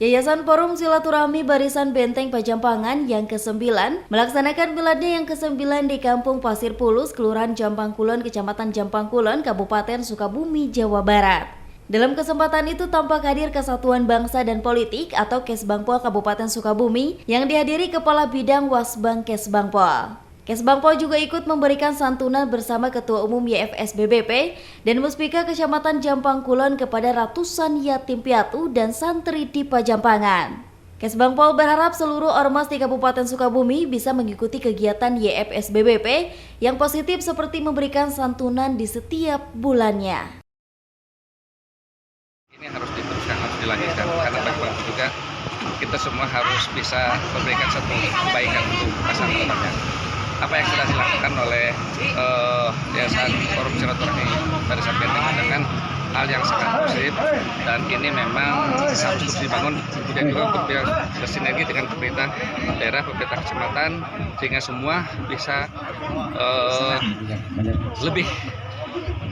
Yayasan Forum Silaturahmi Barisan Benteng Pajampangan yang ke-9 melaksanakan miladnya yang ke-9 di Kampung Pasir Pulus, Kelurahan Jampang Kulon, Kecamatan Jampang Kulon, Kabupaten Sukabumi, Jawa Barat. Dalam kesempatan itu tampak hadir Kesatuan Bangsa dan Politik atau Kesbangpol Kabupaten Sukabumi yang dihadiri Kepala Bidang Wasbang Kesbangpol. Kesbangpol juga ikut memberikan santunan bersama Ketua Umum YFSBBP dan Muspika Kecamatan Jampang Kulon kepada ratusan yatim piatu dan santri di Pajampangan. Kesbangpol berharap seluruh ormas di Kabupaten Sukabumi bisa mengikuti kegiatan YFSBBP yang positif seperti memberikan santunan di setiap bulannya. Ini harus diteruskan, harus dilanjutkan karena bagaimanapun juga kita semua harus bisa memberikan satu kebaikan untuk masyarakat. Apa yang sudah dilakukan oleh Yayasan Forum Silaturahmi Barisan Benteng dengan hal yang sangat positif, dan ini memang harus terus dibangun, kemudian juga untuk bersinergi dengan pemerintah daerah, pemerintah kecamatan, sehingga semua bisa lebih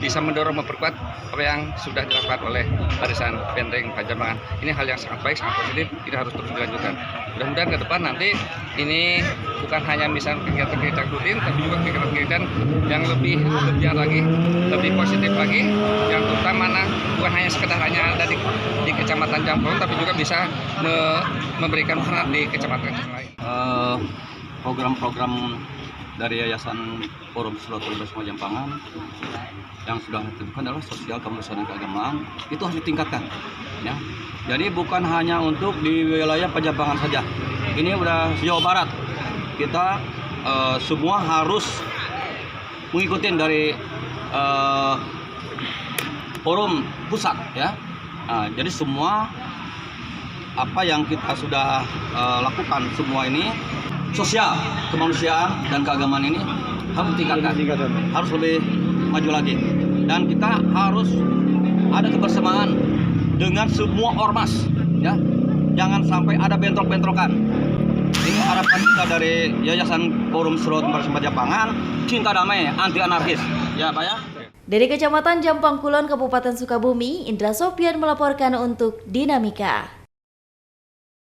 bisa mendorong, memperkuat apa yang sudah dilakukan oleh Barisan Benteng Pajampangan. Ini hal yang sangat baik, sangat positif, ini harus terus dilanjutkan. Mudah-mudahan ke depan nanti ini bukan hanya misalnya kegiatan-kegiatan rutin, tapi juga kegiatan-kegiatan yang lebih lagi, lebih positif lagi, yang terutama bukan hanya sekedar hanya ada di Kecamatan Jampang, tapi juga bisa memberikan peran di kecamatan lain. Program-program dari Yayasan Forum Silaturahmi Pajampangan yang sudah ditentukan adalah sosial, kemanusiaan, dan keagamaan, itu harus ditingkatkan, ya. Jadi bukan hanya untuk di wilayah Pajampangan saja. Ini udah Jawa Barat. Kita semua harus mengikuti dari forum pusat, ya. Jadi semua apa yang kita sudah lakukan semua ini, sosial, kemanusiaan, dan keagamaan ini harus ditingkatkan, harus lebih maju lagi, dan kita harus ada kebersamaan dengan semua ormas, ya. Jangan sampai ada bentrok-bentrokan. Ini harapan kita dari Yayasan Forum Silaturahmi Pajampangan, cinta damai, anti anarkis, ya Pak ya. Dari Kecamatan Jampang Kulon, Kabupaten Sukabumi, Indra Sopyan melaporkan untuk Dinamika.